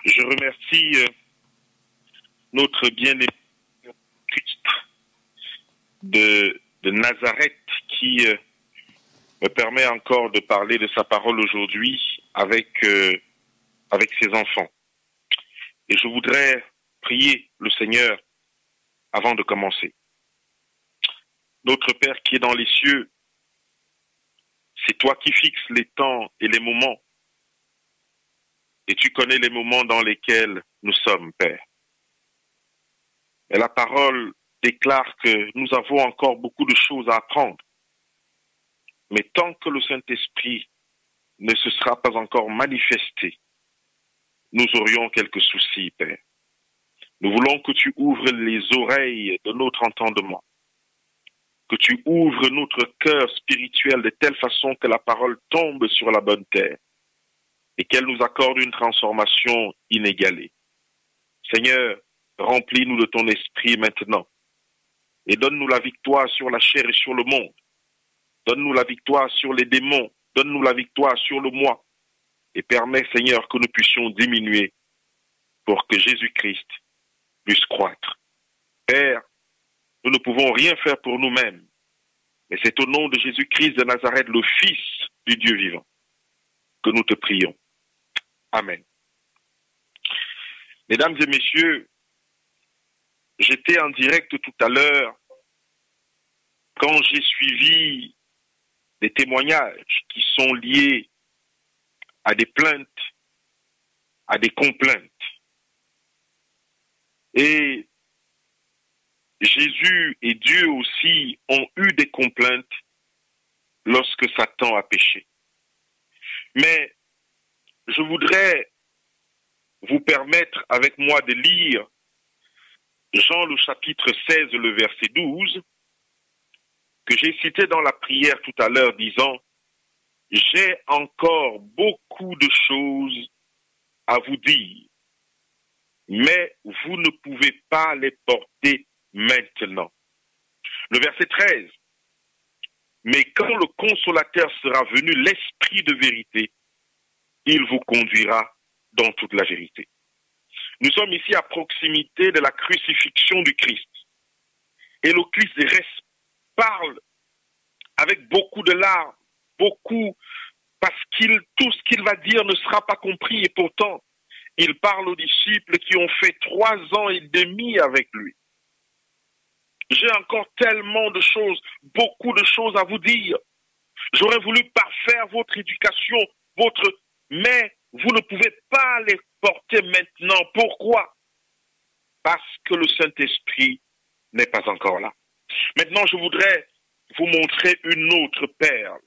Je remercie notre bien-aimé Christ de Nazareth qui me permet encore de parler de sa parole aujourd'hui avec ses enfants. Et je voudrais prier le Seigneur avant de commencer. Notre Père qui est dans les cieux, c'est toi qui fixes les temps et les moments. Et tu connais les moments dans lesquels nous sommes, Père. Et la parole déclare que nous avons encore beaucoup de choses à apprendre. Mais tant que le Saint-Esprit ne se sera pas encore manifesté, nous aurions quelques soucis, Père. Nous voulons que tu ouvres les oreilles de notre entendement, que tu ouvres notre cœur spirituel de telle façon que la parole tombe sur la bonne terre et qu'elle nous accorde une transformation inégalée. Seigneur, remplis-nous de ton esprit maintenant et donne-nous la victoire sur la chair et sur le monde. Donne-nous la victoire sur les démons. Donne-nous la victoire sur le moi. Et permets, Seigneur, que nous puissions diminuer pour que Jésus-Christ puisse croître. Père, nous ne pouvons rien faire pour nous-mêmes, mais c'est au nom de Jésus-Christ de Nazareth, le Fils du Dieu vivant, que nous te prions. Amen. Mesdames et messieurs, j'étais en direct tout à l'heure quand j'ai suivi des témoignages qui sont liés à des plaintes, à des complaintes. Et Jésus et Dieu aussi ont eu des complaintes lorsque Satan a péché. Mais je voudrais vous permettre avec moi de lire Jean le chapitre 16, le verset 12, que j'ai cité dans la prière tout à l'heure disant « J'ai encore beaucoup de choses à vous dire, mais vous ne pouvez pas les porter maintenant. » Le verset 13, « Mais quand le consolateur sera venu, l'esprit de vérité, il vous conduira dans toute la vérité. » Nous sommes ici à proximité de la crucifixion du Christ. Et le Christ parle avec beaucoup de larmes, beaucoup, parce tout ce qu'il va dire ne sera pas compris. Et pourtant, il parle aux disciples qui ont fait 3 ans et demi avec lui. J'ai encore tellement de choses, beaucoup de choses à vous dire. J'aurais voulu parfaire votre éducation, mais vous ne pouvez pas les porter maintenant. Pourquoi? Parce que le Saint-Esprit n'est pas encore là. Maintenant, je voudrais vous montrer une autre perle.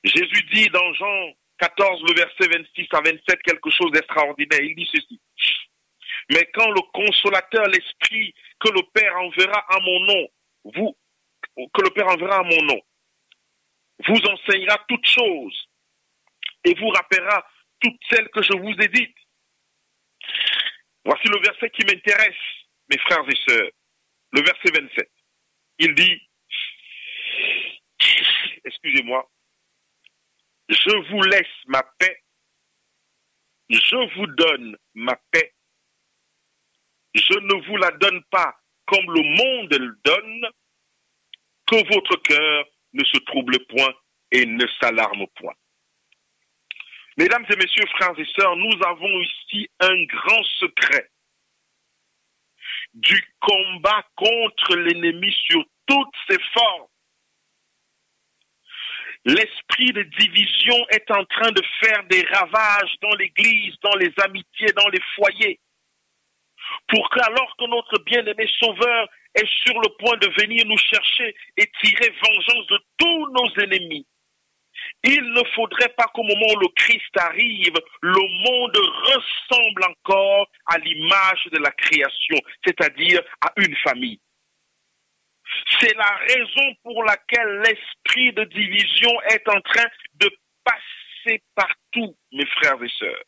Jésus dit dans Jean 14, le verset 26 à 27, quelque chose d'extraordinaire. Il dit ceci. « Mais quand le consolateur, l'Esprit que le Père enverra à mon nom, vous enseignera toutes choses et vous rappellera toutes celles que je vous ai dites. » Voici le verset qui m'intéresse, mes frères et sœurs. Le verset 27. Il dit, excusez-moi, « Je vous laisse ma paix, je vous donne ma paix. Je ne vous la donne pas comme le monde le donne, que votre cœur ne se trouble point et ne s'alarme point. » Mesdames et messieurs, frères et sœurs, nous avons ici un grand secret du combat contre l'ennemi sur toutes ses formes. L'esprit de division est en train de faire des ravages dans l'Église, dans les amitiés, dans les foyers. Pour qu'alors que notre bien-aimé Sauveur est sur le point de venir nous chercher et tirer vengeance de tous nos ennemis, il ne faudrait pas qu'au moment où le Christ arrive, le monde ressemble encore à l'image de la création, c'est-à-dire à une famille. C'est la raison pour laquelle l'esprit de division est en train de passer partout, mes frères et sœurs.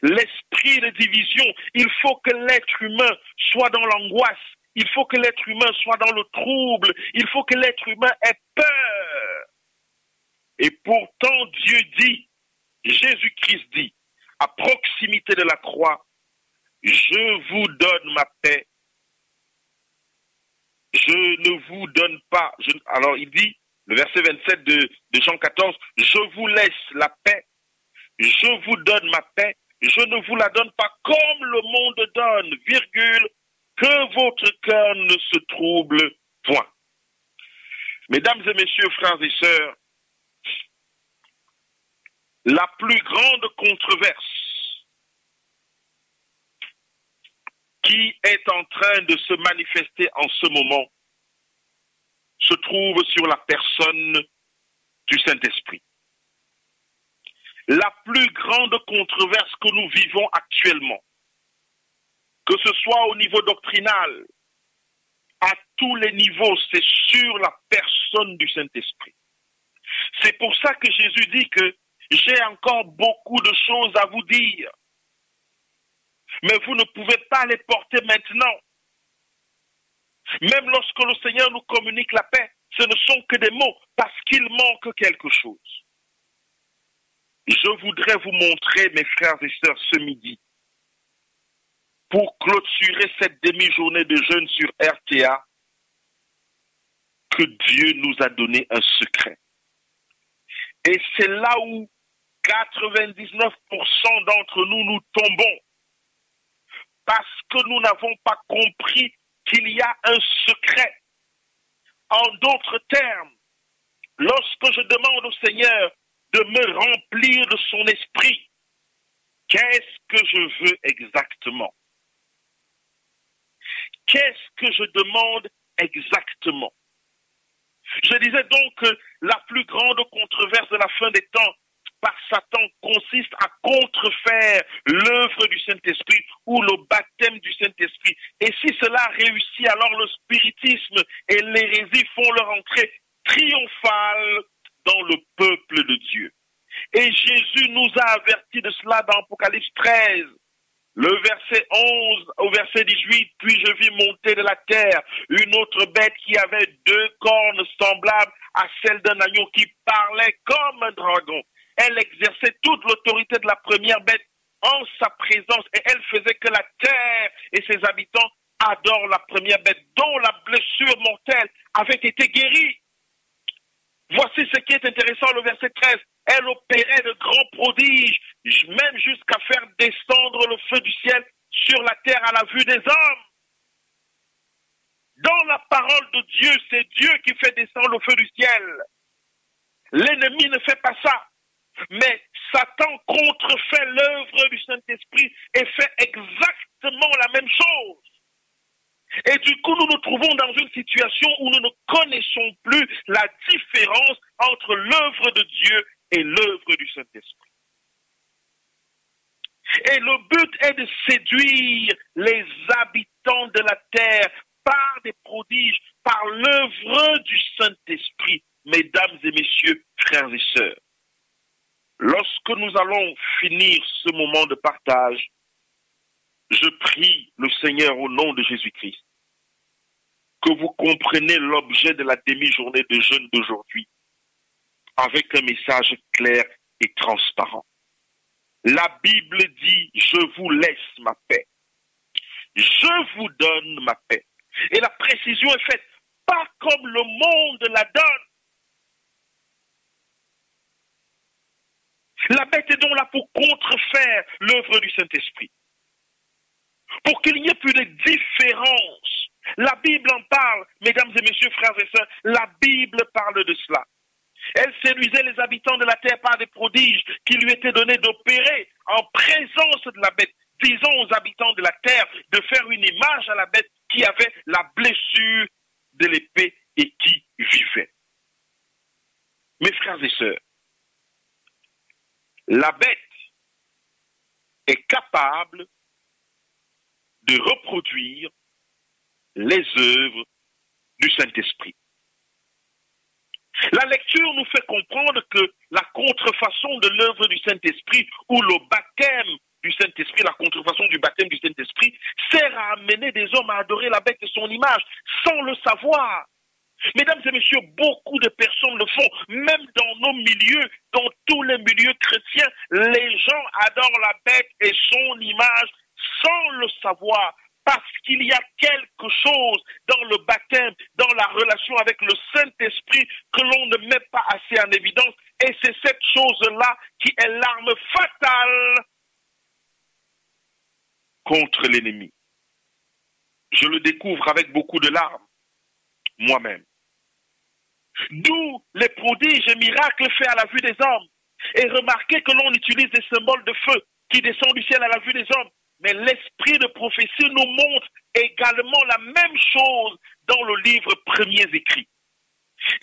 L'esprit de division, il faut que l'être humain soit dans l'angoisse, il faut que l'être humain soit dans le trouble, il faut que l'être humain ait peur. Et pourtant, Dieu dit, Jésus-Christ dit, portée de la croix, je vous donne ma paix. Je ne vous donne pas. Alors il dit, le verset 27 de Jean 14, je vous laisse la paix, je vous donne ma paix, je ne vous la donne pas comme le monde donne, virgule, que votre cœur ne se trouble point. Mesdames et messieurs, frères et sœurs, la plus grande controverse qui est en train de se manifester en ce moment se trouve sur la personne du Saint-Esprit. La plus grande controverse que nous vivons actuellement, que ce soit au niveau doctrinal, à tous les niveaux, c'est sur la personne du Saint-Esprit. C'est pour ça que Jésus dit que j'ai encore beaucoup de choses à vous dire, mais vous ne pouvez pas les porter maintenant. Même lorsque le Seigneur nous communique la paix, ce ne sont que des mots parce qu'il manque quelque chose. Je voudrais vous montrer, mes frères et sœurs, ce midi, pour clôturer cette demi-journée de jeûne sur RTA, que Dieu nous a donné un secret. Et c'est là où 99% d'entre nous, nous tombons. Parce que nous n'avons pas compris qu'il y a un secret. En d'autres termes, lorsque je demande au Seigneur de me remplir de son esprit, qu'est-ce que je veux exactement? Qu'est-ce que je demande exactement? Je disais donc que la plus grande controverse de la fin des temps par Satan consiste à contrefaire l'œuvre du Saint-Esprit ou le baptême du Saint-Esprit. Et si cela réussit, alors le spiritisme et l'hérésie font leur entrée triomphale dans le peuple de Dieu. Et Jésus nous a avertis de cela dans Apocalypse 13. Le verset 11 au verset 18, puis je vis monter de la terre une autre bête qui avait 2 cornes semblables à celles d'un agneau qui parlait comme un dragon. Elle exerçait toute l'autorité de la première bête en sa présence et elle faisait que la terre et ses habitants adorent la première bête dont la blessure mortelle avait été guérie. Voici ce qui est intéressant, le verset 13. Elle opérait de grands prodiges, même jusqu'à faire descendre le feu du ciel sur la terre à la vue des hommes. Dans la parole de Dieu, c'est Dieu qui fait descendre le feu du ciel. L'ennemi ne fait pas ça. Mais Satan contrefait l'œuvre du Saint-Esprit et fait exactement la même chose. Et du coup, nous nous trouvons dans une situation où nous ne connaissons plus la différence entre l'œuvre de Dieu et l'œuvre du Saint-Esprit. Et le but est de séduire les habitants de la terre par des prodiges, par l'œuvre du Saint-Esprit. Mesdames et messieurs, frères et sœurs, lorsque nous allons finir ce moment de partage, je prie le Seigneur au nom de Jésus-Christ que vous compreniez l'objet de la demi-journée de jeûne d'aujourd'hui avec un message clair et transparent. La Bible dit, je vous laisse ma paix. Je vous donne ma paix. Et la précision est faite, pas comme le monde la donne. La bête est donc là pour contrefaire l'œuvre du Saint-Esprit. Pour qu'il n'y ait plus de différence. La Bible en parle, mesdames et messieurs, frères et sœurs, la Bible parle de cela. Elle séduisait les habitants de la terre par des prodiges qui lui étaient donnés d'opérer en présence de la bête, disant aux habitants de la terre de faire une image à la bête qui avait la blessure de l'épée et qui vivait. Mes frères et sœurs, la bête est capable de reproduire les œuvres du Saint-Esprit. La lecture nous fait comprendre que la contrefaçon de l'œuvre du Saint-Esprit ou le baptême du Saint-Esprit, la contrefaçon du baptême du Saint-Esprit, sert à amener des hommes à adorer la bête et son image sans le savoir. Mesdames et messieurs, beaucoup de personnes le font, même dans nos milieux, dans tous les milieux chrétiens, les gens adorent la bête et son image sans le savoir. Parce qu'il y a quelque chose dans le baptême, dans la relation avec le Saint-Esprit que l'on ne met pas assez en évidence. Et c'est cette chose-là qui est l'arme fatale contre l'ennemi. Je le découvre avec beaucoup de larmes, moi-même. D'où les prodiges et miracles faits à la vue des hommes. Et remarquez que l'on utilise des symboles de feu qui descendent du ciel à la vue des hommes. Mais l'esprit de prophétie nous montre également la même chose dans le livre Premiers Écrits.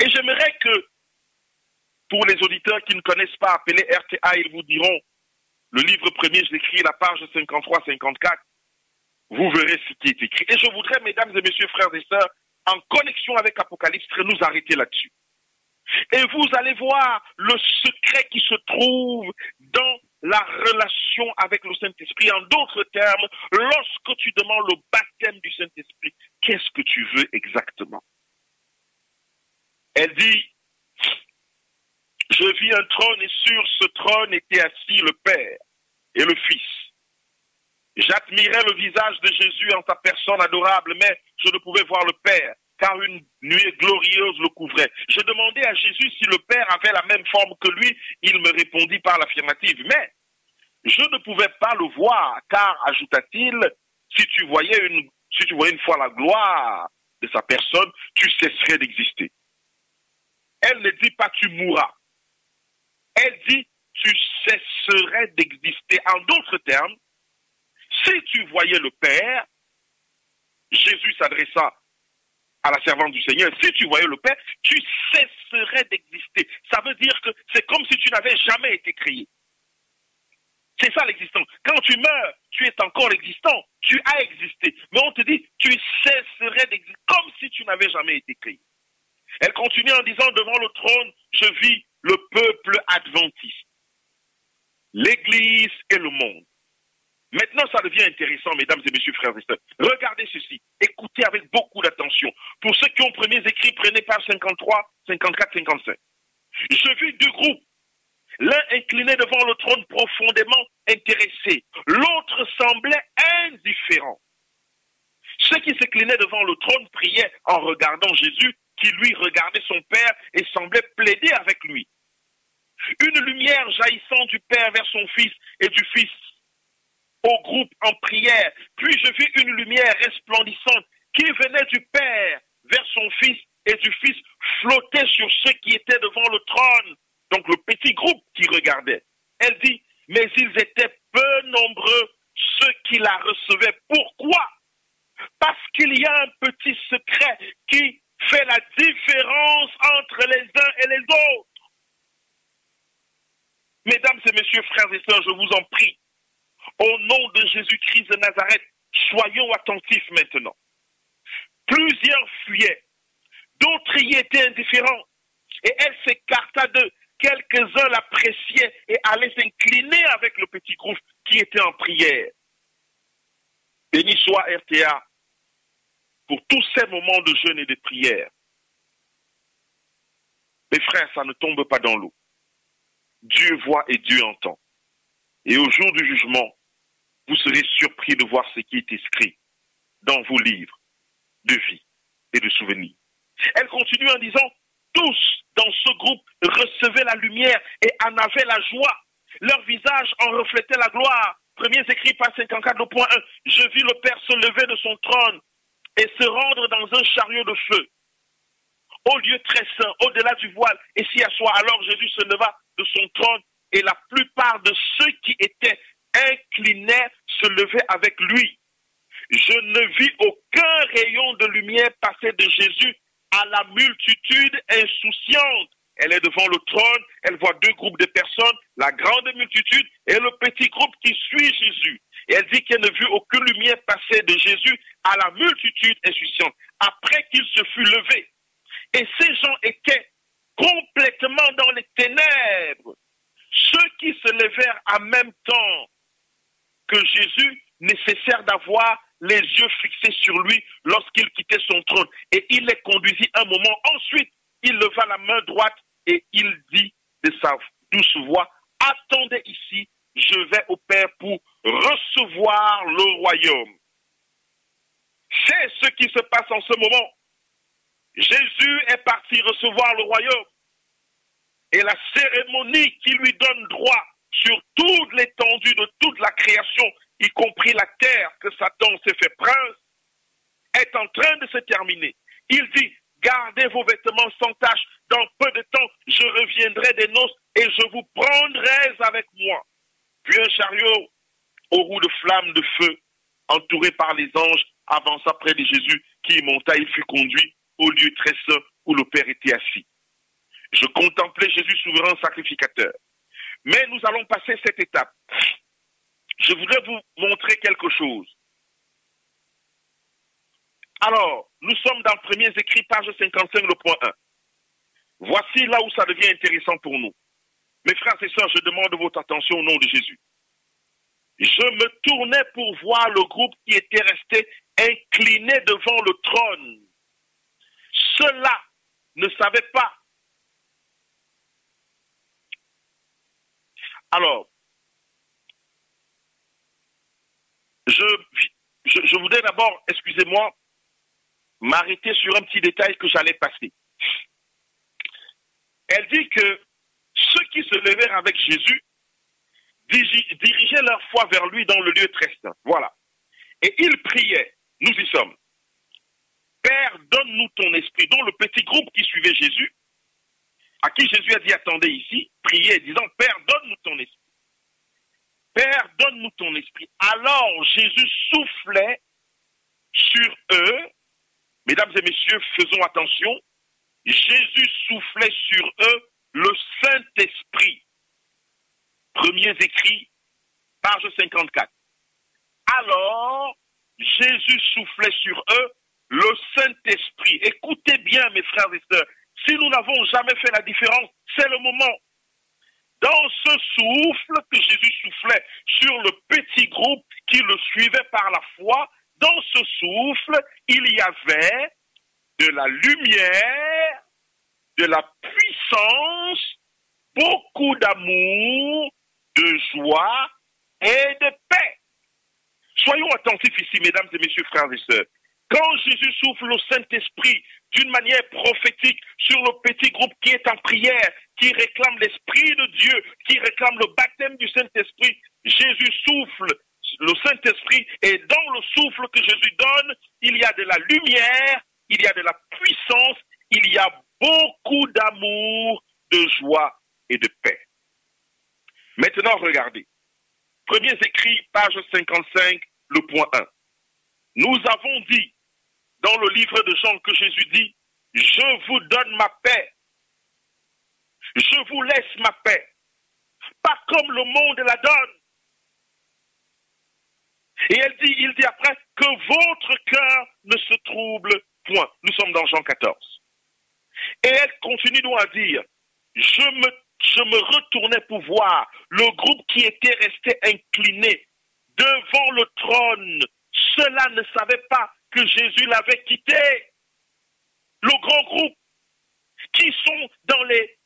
Et j'aimerais que, pour les auditeurs qui ne connaissent pas, appelez RTA, ils vous diront, le livre Premiers Écrits, la page 53-54, vous verrez ce qui est écrit. Et je voudrais, mesdames et messieurs, frères et sœurs, en connexion avec Apocalypse, nous arrêter là-dessus. Et vous allez voir le secret qui se trouve dans la relation avec le Saint-Esprit. En d'autres termes, lorsque tu demandes le baptême du Saint-Esprit, qu'est-ce que tu veux exactement? Elle dit, je vis un trône et sur ce trône était assis le Père et le Fils. J'admirais le visage de Jésus en sa personne adorable, mais je ne pouvais voir le Père, car une nuée glorieuse le couvrait. Je demandais à Jésus si le Père avait la même forme que lui. Il me répondit par l'affirmative. Mais je ne pouvais pas le voir, car, ajouta-t-il, si tu voyais une fois la gloire de sa personne, tu cesserais d'exister. Elle ne dit pas tu mourras. Elle dit tu cesserais d'exister. En d'autres termes, si tu voyais le Père, Jésus s'adressa à la servante du Seigneur, si tu voyais le Père, tu cesserais d'exister. Ça veut dire que c'est comme si tu n'avais jamais été créé. C'est ça l'existence. Quand tu meurs, tu es encore existant, tu as existé. Mais on te dit, tu cesserais d'exister, comme si tu n'avais jamais été créé. Elle continue en disant, devant le trône, je vis le peuple adventiste, l'Église et le monde. Maintenant, ça devient intéressant, mesdames et messieurs, frères et sœurs. Regardez ceci. Écoutez avec beaucoup d'attention. Pour ceux qui ont Premiers Écrits, prenez page 53, 54, 55. Je vis deux groupes. L'un incliné devant le trône profondément intéressé. L'autre semblait indifférent. Ceux qui s'inclinaient devant le trône priaient en regardant Jésus, qui lui regardait son Père et semblait plaider avec lui. Une lumière jaillissant du Père vers son Fils et du Fils au groupe en prière. Puis je vis une lumière resplendissante qui venait du Père vers son Fils et du Fils flotter sur ceux qui étaient devant le trône. Donc le petit groupe qui regardait. Elle dit, mais ils étaient peu nombreux ceux qui la recevaient. Pourquoi? Parce qu'il y a un petit secret qui fait la différence entre les uns et les autres. Mesdames et messieurs, frères et sœurs, je vous en prie, au nom de Jésus-Christ de Nazareth, soyons attentifs maintenant. Plusieurs fuyaient, d'autres y étaient indifférents, et elle s'écarta d'eux. Quelques-uns l'appréciaient et allaient s'incliner avec le petit groupe qui était en prière. Béni soit RTA pour tous ces moments de jeûne et de prière. Mes frères, ça ne tombe pas dans l'eau. Dieu voit et Dieu entend. Et au jour du jugement, vous serez surpris de voir ce qui est écrit dans vos livres de vie et de souvenirs. Elle continue en disant, tous dans ce groupe recevaient la lumière et en avaient la joie. Leur visage en reflétait la gloire. Premiers Écrits, page 54, le point 1. Je vis le Père se lever de son trône et se rendre dans un chariot de feu, au lieu très saint, au-delà du voile, et s'y asseoir. Alors Jésus se leva de son trône et la plupart de ceux qui étaient inclinés se levaient avec lui. Je ne vis aucun rayon de lumière passer de Jésus à la multitude insouciante. Elle est devant le trône, elle voit deux groupes de personnes, la grande multitude et le petit groupe qui suit Jésus. Et elle dit qu'elle ne vit aucune lumière passer de Jésus à la multitude insouciante, après qu'il se fut levé. Et ces gens étaient complètement dans les ténèbres. Ceux qui se levèrent en même temps que Jésus, nécessaire d'avoir les yeux fixés sur lui lorsqu'il quittait son trône. Et il les conduisit un moment. Ensuite, il leva la main droite et il dit douce voix, attendez ici, je vais au Père pour recevoir le royaume. C'est ce qui se passe en ce moment. Jésus est parti recevoir le royaume. Et la cérémonie qui lui donne droit sur toute l'étendue de toute la création, y compris la terre que Satan s'est fait prince, est en train de se terminer. Il dit, gardez vos vêtements sans tache, dans peu de temps, je reviendrai des noces et je vous prendrai avec moi. Puis un chariot aux roues de flammes de feu, entouré par les anges, avança près de Jésus, qui y monta, il fut conduit au lieu très saint où le Père était assis. Je contemplais Jésus souverain sacrificateur. Mais nous allons passer cette étape. Je voudrais vous montrer quelque chose. Alors, nous sommes dans Premiers Écrits, page 55, le point 1. Voici là où ça devient intéressant pour nous. Mes frères et sœurs, je demande votre attention au nom de Jésus. Je me tournais pour voir le groupe qui était resté incliné devant le trône. Ceux-là ne savaient pas. Alors, je voudrais d'abord, excusez-moi, m'arrêter sur un petit détail que j'allais passer. Elle dit que ceux qui se levèrent avec Jésus dirigeaient leur foi vers lui dans le lieu très saint. Voilà. Et ils priaient. Nous y sommes. Père, donne-nous ton esprit. Donc le petit groupe qui suivait Jésus, à qui Jésus a dit attendez ici, priait disant Père, donne-nous ton esprit. Père, donne-nous ton esprit. Alors Jésus soufflait sur eux. Mesdames et messieurs, faisons attention. Jésus soufflait sur eux le Saint-Esprit. Premiers Écrits, page 54. Alors, Jésus soufflait sur eux le Saint-Esprit. Écoutez bien, mes frères et sœurs, si nous n'avons jamais fait la différence, c'est le moment. Dans ce souffle que Jésus soufflait sur le petit groupe qui le suivait par la foi, dans ce souffle, il y avait de la lumière, de la puissance, beaucoup d'amour, de joie et de paix. Soyons attentifs ici, mesdames et messieurs, frères et sœurs. Quand Jésus souffle le Saint-Esprit d'une manière prophétique sur le petit groupe qui est en prière, qui réclame l'Esprit de Dieu, qui réclame le baptême du Saint-Esprit, Jésus souffle le Saint-Esprit et dans le souffle que Jésus donne, il y a de la lumière, il y a de la puissance, il y a beaucoup d'amour, de joie et de paix. Maintenant, regardez. Premiers Écrits, page 55, le point 1. Nous avons dit, dans le livre de Jean, que Jésus dit, « Je vous donne ma paix. Je vous laisse ma paix. Pas comme le monde la donne. » Et il dit après, « Que votre cœur ne se trouble point. » Nous sommes dans Jean 14. Et elle continue donc à dire, je me retournais pour voir le groupe qui était resté incliné devant le trône. Ceux-là ne savaient pas que Jésus l'avait quitté. Le grand groupe qui sont dans les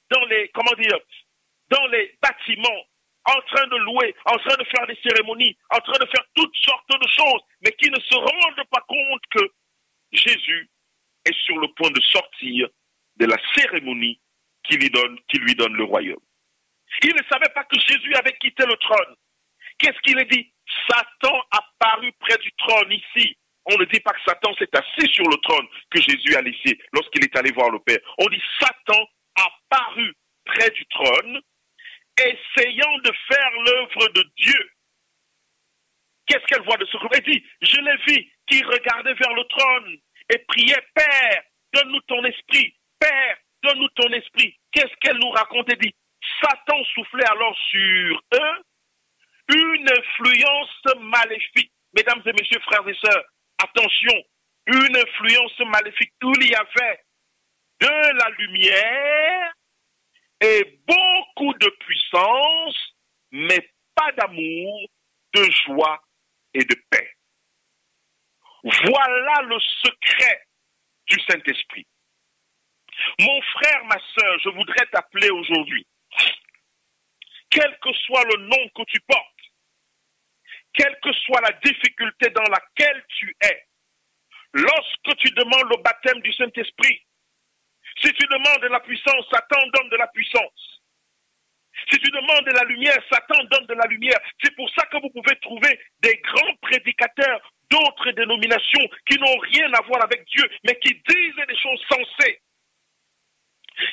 bâtiments, en train de louer, en train de faire des cérémonies, en train de faire toutes sortes de choses, mais qui ne se rendent pas compte que Jésus est sur le point de sortir de la cérémonie qui lui donne le royaume. Il ne savait pas que Jésus avait quitté le trône. Qu'est-ce qu'il a dit? Satan a paru près du trône ici. On ne dit pas que Satan s'est assis sur le trône que Jésus a laissé lorsqu'il est allé voir le Père. On dit Satan a paru près du trône, essayant de faire l'œuvre de Dieu. Qu'est-ce qu'elle voit de ce groupe? Elle dit, je l'ai vu qui regardait vers le trône et priait, Père, donne-nous ton esprit. Père, donne-nous ton esprit. Qu'est-ce qu'elle nous raconte? Elle dit, Satan soufflait alors sur eux une influence maléfique. Mesdames et messieurs, frères et sœurs, attention, une influence maléfique où il y avait de la lumière et beaucoup de puissance, mais pas d'amour, de joie et de paix. Voilà le secret du Saint-Esprit. Mon frère, ma sœur, je voudrais t'appeler aujourd'hui quel que soit le nom que tu portes, quelle que soit la difficulté dans laquelle tu es, lorsque tu demandes le baptême du Saint-Esprit, si tu demandes de la puissance, Satan donne de la puissance. Si tu demandes de la lumière, Satan donne de la lumière. C'est pour ça que vous pouvez trouver des grands prédicateurs d'autres dénominations qui n'ont rien à voir avec Dieu, mais qui disent des choses sensées,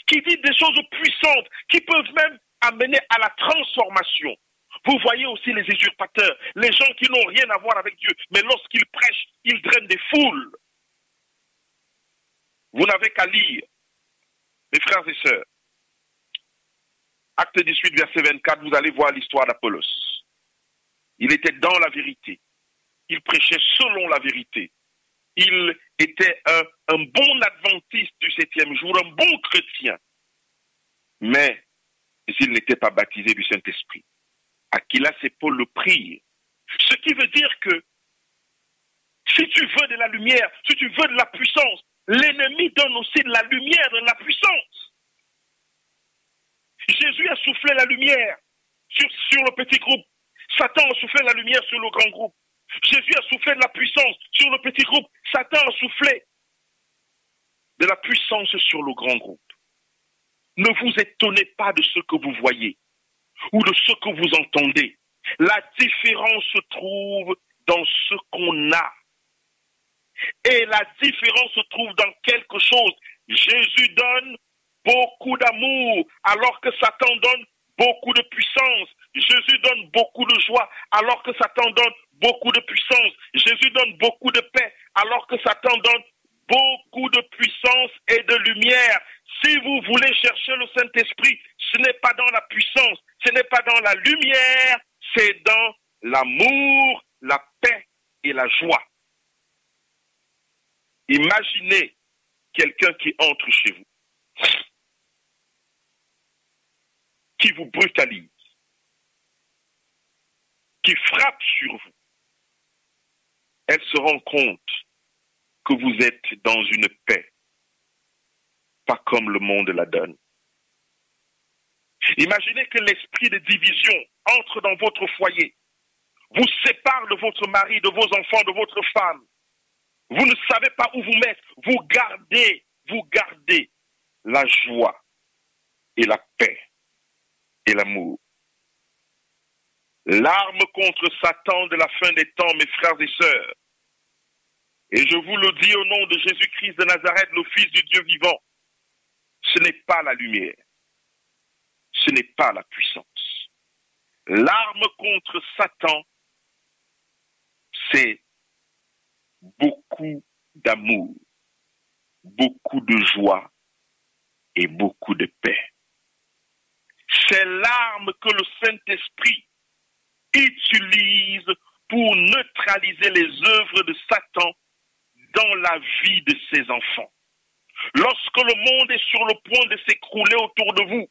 qui disent des choses puissantes, qui peuvent même amener à la transformation. Vous voyez aussi les usurpateurs, les gens qui n'ont rien à voir avec Dieu, mais lorsqu'ils prêchent, ils drainent des foules. Vous n'avez qu'à lire, mes frères et sœurs. Acte 18, verset 24, vous allez voir l'histoire d'Apollos. Il était dans la vérité. Il prêchait selon la vérité. Il était un bon adventiste du 7e jour, un bon chrétien. Mais il n'était pas baptisé du Saint-Esprit. Aquilas et Paul le prirent. Ce qui veut dire que si tu veux de la lumière, si tu veux de la puissance, l'ennemi donne aussi de la lumière, de la puissance. Jésus a soufflé la lumière sur le petit groupe. Satan a soufflé la lumière sur le grand groupe. Jésus a soufflé de la puissance sur le petit groupe. Satan a soufflé de la puissance sur le grand groupe. Ne vous étonnez pas de ce que vous voyez ou de ce que vous entendez. La différence se trouve dans ce qu'on a. Et la différence se trouve dans quelque chose. Jésus donne beaucoup d'amour, alors que Satan donne beaucoup de puissance. Jésus donne beaucoup de joie, alors que Satan donne beaucoup de puissance. Jésus donne beaucoup de paix, alors que Satan donne beaucoup de puissance et de lumière. Si vous voulez chercher le Saint-Esprit, ce n'est pas dans la puissance, ce n'est pas dans la lumière, c'est dans l'amour, la paix et la joie. Imaginez quelqu'un qui entre chez vous, qui vous brutalise, qui frappe sur vous. Elle se rend compte que vous êtes dans une paix, pas comme le monde la donne. Imaginez que l'esprit de division entre dans votre foyer, vous sépare de votre mari, de vos enfants, de votre femme. Vous ne savez pas où vous mettre. Vous gardez la joie et la paix et l'amour. L'arme contre Satan de la fin des temps, mes frères et sœurs. Et je vous le dis au nom de Jésus-Christ de Nazareth, le Fils du Dieu vivant. Ce n'est pas la lumière. Ce n'est pas la puissance. L'arme contre Satan, c'est beaucoup d'amour, beaucoup de joie et beaucoup de paix. C'est l'arme que le Saint-Esprit utilise pour neutraliser les œuvres de Satan dans la vie de ses enfants. Lorsque le monde est sur le point de s'écrouler autour de vous,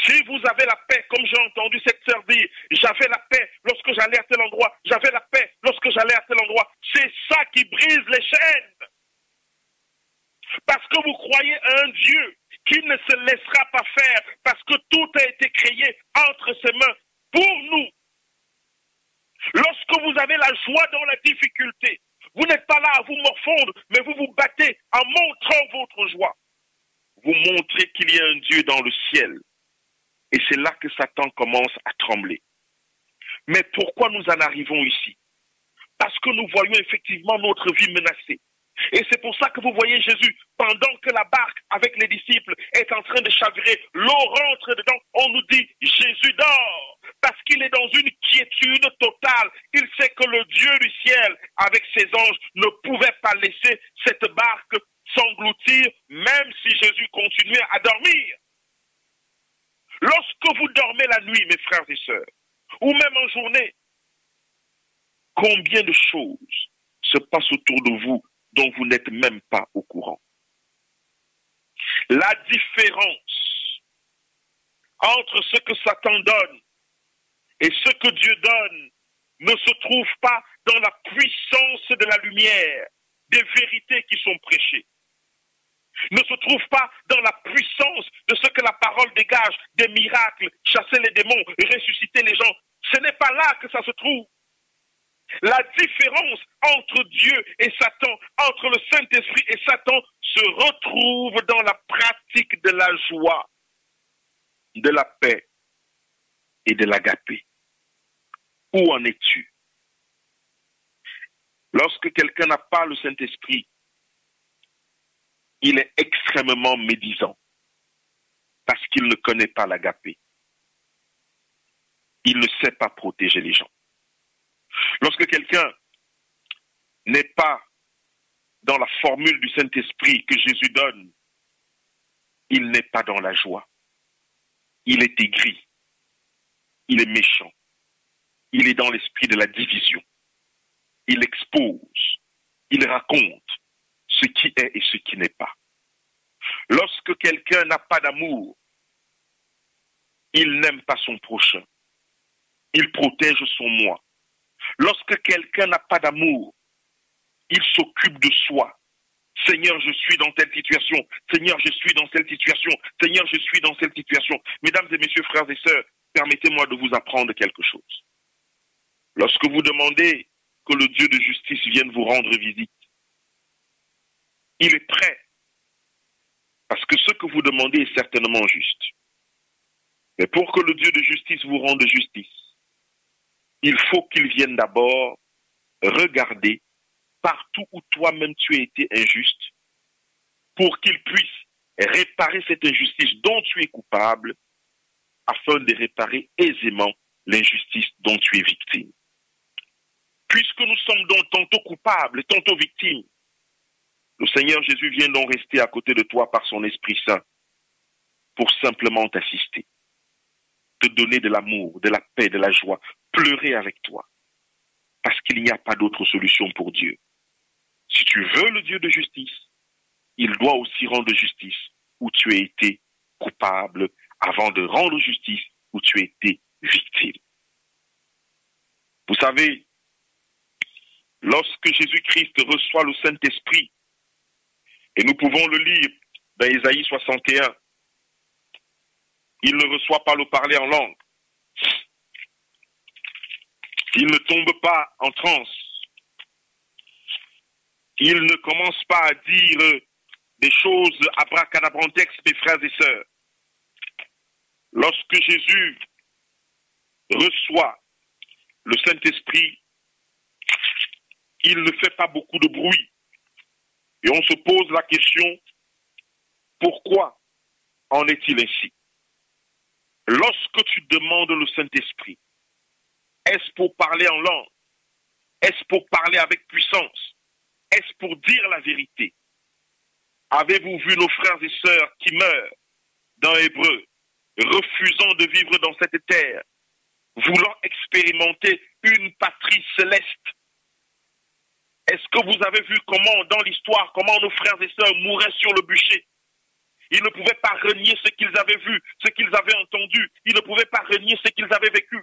si vous avez la paix, comme j'ai entendu cette sœur dire, j'avais la paix lorsque j'allais à tel endroit, j'avais la paix lorsque j'allais à tel endroit, c'est ça qui brise les chaînes. Parce que vous croyez à un Dieu qui ne se laissera pas faire, parce que tout a été créé entre ses mains pour nous. Lorsque vous avez la joie dans la difficulté, vous n'êtes pas là à vous morfondre, mais vous vous battez en montrant votre joie. Vous montrez qu'il y a un Dieu dans le ciel. Et c'est là que Satan commence à trembler. Mais pourquoi nous en arrivons ici? Parce que nous voyons effectivement notre vie menacée. Et c'est pour ça que vous voyez Jésus, pendant que la barque avec les disciples est en train de chavirer, l'eau rentre dedans, on nous dit Jésus dort, parce qu'il est dans une quiétude totale. Il sait que le Dieu du ciel, avec ses anges, ne pouvait pas laisser cette barque s'engloutir, même si Jésus continuait à dormir. Lorsque vous dormez la nuit, mes frères et sœurs, ou même en journée, combien de choses se passent autour de vous dont vous n'êtes même pas au courant? La différence entre ce que Satan donne et ce que Dieu donne ne se trouve pas dans la puissance de la lumière, des vérités qui sont prêchées. ne se trouve pas dans la puissance de ce que la parole dégage, des miracles, chasser les démons, ressusciter les gens. Ce n'est pas là que ça se trouve. La différence entre Dieu et Satan, entre le Saint-Esprit et Satan, se retrouve dans la pratique de la joie, de la paix et de l'agapé. Où en es-tu? Lorsque quelqu'un n'a pas le Saint-Esprit, il est extrêmement médisant parce qu'il ne connaît pas l'agapé. Il ne sait pas protéger les gens. Lorsque quelqu'un n'est pas dans la formule du Saint-Esprit que Jésus donne, il n'est pas dans la joie. Il est aigri. Il est méchant. Il est dans l'esprit de la division. Il expose. Il raconte ce qui est et ce qui n'est pas. Lorsque quelqu'un n'a pas d'amour, il n'aime pas son prochain. Il protège son moi. Lorsque quelqu'un n'a pas d'amour, il s'occupe de soi. Seigneur, je suis dans telle situation. Seigneur, je suis dans cette situation. Seigneur, je suis dans cette situation. Mesdames et messieurs, frères et sœurs, permettez-moi de vous apprendre quelque chose. Lorsque vous demandez que le Dieu de justice vienne vous rendre visite, il est prêt. Parce que ce que vous demandez est certainement juste. Mais pour que le Dieu de justice vous rende justice, il faut qu'il vienne d'abord regarder partout où toi-même tu as été injuste, pour qu'il puisse réparer cette injustice dont tu es coupable, afin de réparer aisément l'injustice dont tu es victime. Puisque nous sommes donc tantôt coupables, tantôt victimes, le Seigneur Jésus vient donc rester à côté de toi par son Esprit Saint pour simplement t'assister, te donner de l'amour, de la paix, de la joie, pleurer avec toi, parce qu'il n'y a pas d'autre solution pour Dieu. Si tu veux le Dieu de justice, il doit aussi rendre justice où tu as été coupable avant de rendre justice où tu as été victime. Vous savez, lorsque Jésus-Christ reçoit le Saint-Esprit, et nous pouvons le lire dans Ésaïe 61, il ne reçoit pas le parler en langue. Il ne tombe pas en transe. Il ne commence pas à dire des choses abracadabrantex, mes frères et sœurs. Lorsque Jésus reçoit le Saint-Esprit, il ne fait pas beaucoup de bruit. Et on se pose la question, pourquoi en est-il ainsi? Lorsque tu demandes le Saint-Esprit, est-ce pour parler en langue? Est-ce pour parler avec puissance? Est-ce pour dire la vérité? Avez-vous vu nos frères et sœurs qui meurent dans Hébreu, refusant de vivre dans cette terre, voulant expérimenter une patrie céleste? Est-ce que vous avez vu comment, dans l'histoire, comment nos frères et sœurs mouraient sur le bûcher? Ils ne pouvaient pas renier ce qu'ils avaient vu, ce qu'ils avaient entendu. Ils ne pouvaient pas renier ce qu'ils avaient vécu.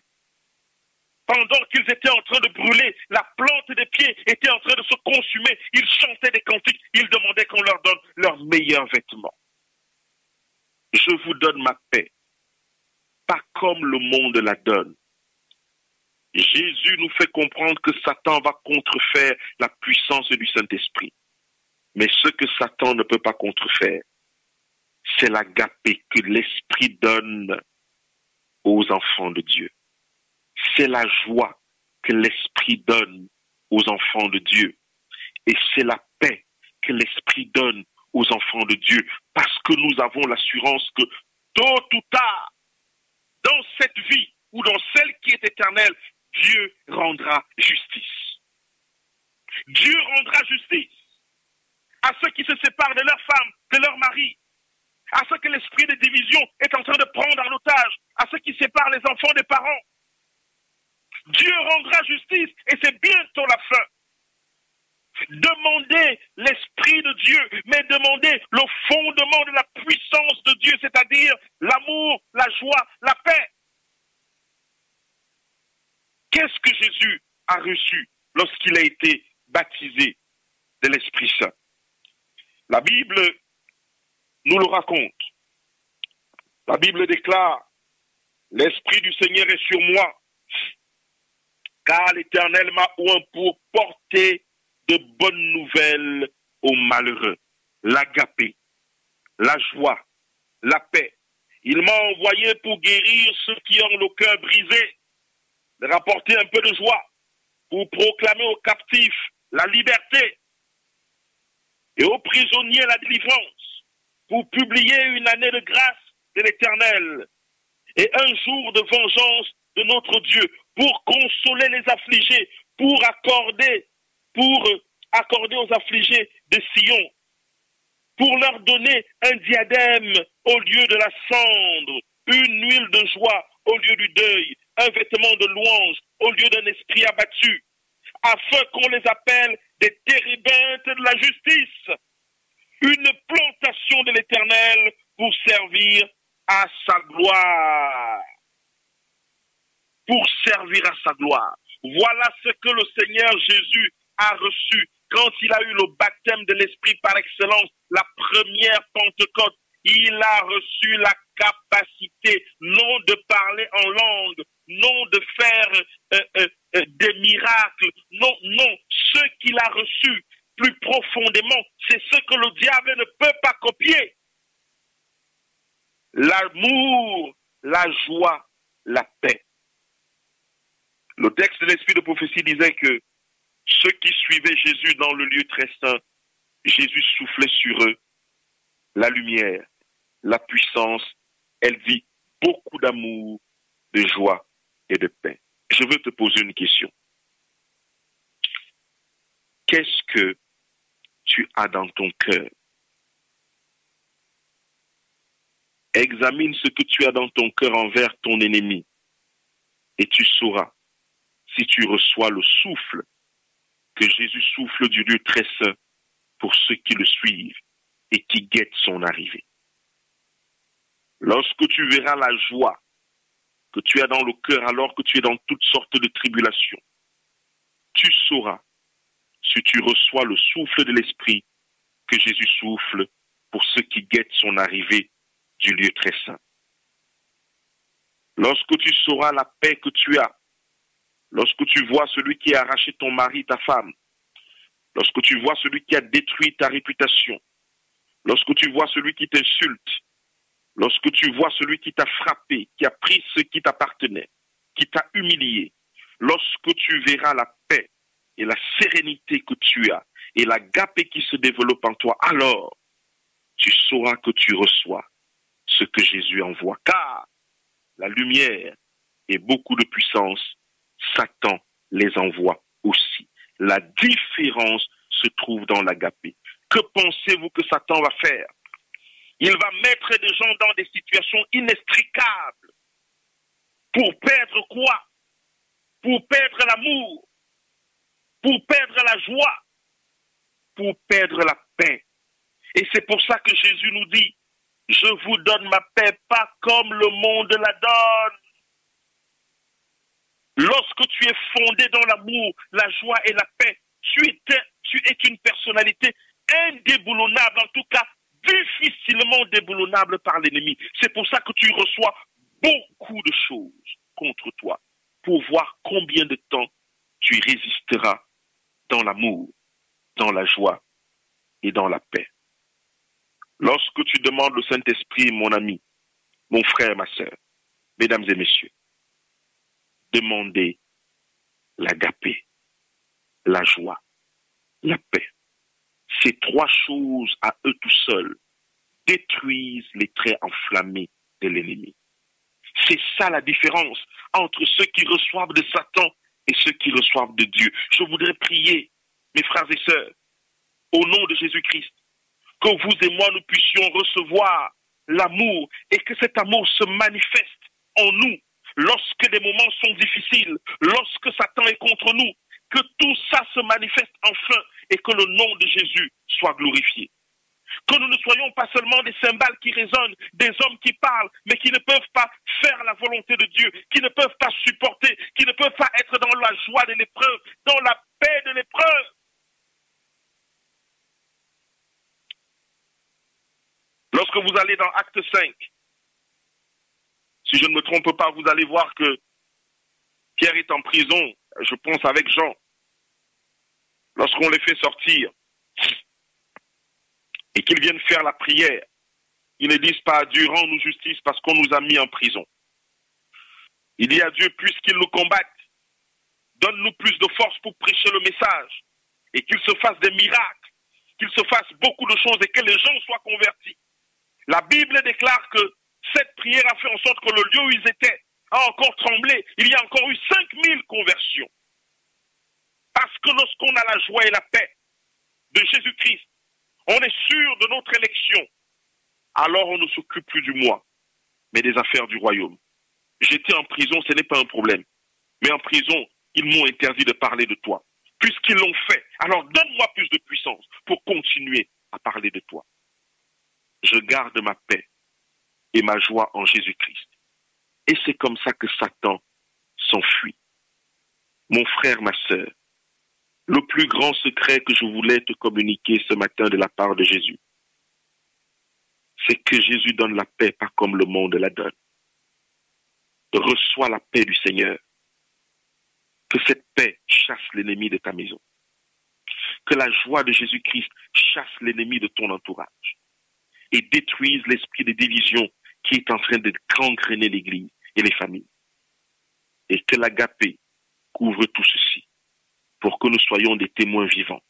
Pendant qu'ils étaient en train de brûler, la plante des pieds était en train de se consumer. Ils chantaient des cantiques. Ils demandaient qu'on leur donne leurs meilleurs vêtements. Je vous donne ma paix, pas comme le monde la donne. Jésus nous fait comprendre que Satan va contrefaire la puissance du Saint-Esprit. Mais ce que Satan ne peut pas contrefaire, c'est l'agapé que l'Esprit donne aux enfants de Dieu. C'est la joie que l'Esprit donne aux enfants de Dieu. Et c'est la paix que l'Esprit donne aux enfants de Dieu. Parce que nous avons l'assurance que tôt ou tard, dans cette vie ou dans celle qui est éternelle, Dieu rendra justice. Dieu rendra justice à ceux qui se séparent de leur femme, de leur mari, à ceux que l'esprit de division est en train de prendre en otage, à ceux qui séparent les enfants des parents. Dieu rendra justice et c'est bientôt la fin. Demandez l'Esprit de Dieu, mais demandez le fondement de la puissance de Dieu, c'est-à-dire l'amour, la joie, la paix. Qu'est-ce que Jésus a reçu lorsqu'il a été baptisé de l'Esprit Saint? La Bible nous le raconte. La Bible déclare, l'Esprit du Seigneur est sur moi, car l'Éternel m'a oint pour porter de bonnes nouvelles aux malheureux, l'agapé, la joie, la paix. Il m'a envoyé pour guérir ceux qui ont le cœur brisé, de rapporter un peu de joie, pour proclamer aux captifs la liberté et aux prisonniers la délivrance, pour publier une année de grâce de l'Éternel et un jour de vengeance de notre Dieu, pour consoler les affligés, pour accorder aux affligés de Sion, pour leur donner un diadème au lieu de la cendre, une huile de joie au lieu du deuil, un vêtement de louange au lieu d'un esprit abattu, afin qu'on les appelle des térébintes de la justice, une plantation de l'Éternel pour servir à sa gloire. Pour servir à sa gloire. Voilà ce que le Seigneur Jésus a reçu quand il a eu le baptême de l'Esprit par excellence, la première Pentecôte. Il a reçu la capacité, non de parler en langue, non de faire des miracles, non, ce qu'il a reçu plus profondément, c'est ce que le diable ne peut pas copier. L'amour, la joie, la paix. Le texte de l'Esprit de prophétie disait que ceux qui suivaient Jésus dans le lieu très saint, Jésus soufflait sur eux la lumière, la puissance. Elle vit beaucoup d'amour, de joie et de paix. Je veux te poser une question. Qu'est-ce que tu as dans ton cœur? Examine ce que tu as dans ton cœur envers ton ennemi et tu sauras si tu reçois le souffle que Jésus souffle du lieu très saint pour ceux qui le suivent et qui guettent son arrivée. Lorsque tu verras la joie que tu as dans le cœur alors que tu es dans toutes sortes de tribulations, tu sauras si tu reçois le souffle de l'Esprit que Jésus souffle pour ceux qui guettent son arrivée du lieu très saint. Lorsque tu sauras la paix que tu as, lorsque tu vois celui qui a arraché ton mari, ta femme, lorsque tu vois celui qui a détruit ta réputation, lorsque tu vois celui qui t'insulte, lorsque tu vois celui qui t'a frappé, qui a pris ce qui t'appartenait, qui t'a humilié, lorsque tu verras la paix et la sérénité que tu as et l'agapé qui se développe en toi, alors tu sauras que tu reçois ce que Jésus envoie. Car la lumière et beaucoup de puissance, Satan les envoie aussi. La différence se trouve dans l'agapé. Que pensez-vous que Satan va faire? Il va mettre des gens dans des situations inextricables. Pour perdre quoi? Pour perdre l'amour, pour perdre la joie, pour perdre la paix. Et c'est pour ça que Jésus nous dit, je vous donne ma paix, pas comme le monde la donne. Lorsque tu es fondé dans l'amour, la joie et la paix, tu es une personnalité indéboulonnable, en tout cas difficilement déboulonnable par l'ennemi. C'est pour ça que tu reçois beaucoup de choses contre toi, pour voir combien de temps tu résisteras dans l'amour, dans la joie et dans la paix. Lorsque tu demandes le Saint-Esprit, mon ami, mon frère, ma sœur, mesdames et messieurs, demandez l'agapé, la joie, la paix. Ces trois choses à eux tout seuls détruisent les traits enflammés de l'ennemi. C'est ça la différence entre ceux qui reçoivent de Satan et ceux qui reçoivent de Dieu. Je voudrais prier, mes frères et sœurs, au nom de Jésus-Christ, que vous et moi nous puissions recevoir l'amour et que cet amour se manifeste en nous lorsque des moments sont difficiles, lorsque Satan est contre nous, que tout ça se manifeste enfin et que le nom de Jésus soit glorifié. Que nous ne soyons pas seulement des cymbales qui résonnent, des hommes qui parlent, mais qui ne peuvent pas faire la volonté de Dieu, qui ne peuvent pas supporter, qui ne peuvent pas être dans la joie de l'épreuve, dans la paix de l'épreuve. Lorsque vous allez dans Acte 5, si je ne me trompe pas, vous allez voir que Pierre est en prison, je pense avec Jean. Lorsqu'on les fait sortir et qu'ils viennent faire la prière, ils ne disent pas « Dieu, rends-nous justice parce qu'on nous a mis en prison ». Il dit à Dieu, puisqu'ils nous combattent, donne-nous plus de force pour prêcher le message et qu'il se fasse des miracles, qu'il se fasse beaucoup de choses et que les gens soient convertis. La Bible déclare que cette prière a fait en sorte que le lieu où ils étaient a encore tremblé. Il y a encore eu 5000 conversions. Parce que lorsqu'on a la joie et la paix de Jésus-Christ, on est sûr de notre élection. Alors on ne s'occupe plus du moi, mais des affaires du royaume. J'étais en prison, ce n'est pas un problème. Mais en prison, ils m'ont interdit de parler de toi. Puisqu'ils l'ont fait, alors donne-moi plus de puissance pour continuer à parler de toi. Je garde ma paix et ma joie en Jésus-Christ. Et c'est comme ça que Satan s'enfuit. Mon frère, ma sœur, le plus grand secret que je voulais te communiquer ce matin de la part de Jésus, c'est que Jésus donne la paix pas comme le monde la donne. Reçois la paix du Seigneur. Que cette paix chasse l'ennemi de ta maison. Que la joie de Jésus-Christ chasse l'ennemi de ton entourage et détruise l'esprit de division qui est en train de gangréner l'Église et les familles. Et que l'agapé couvre tout ceci pour que nous soyons des témoins vivants,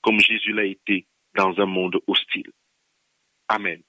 comme Jésus l'a été dans un monde hostile. Amen.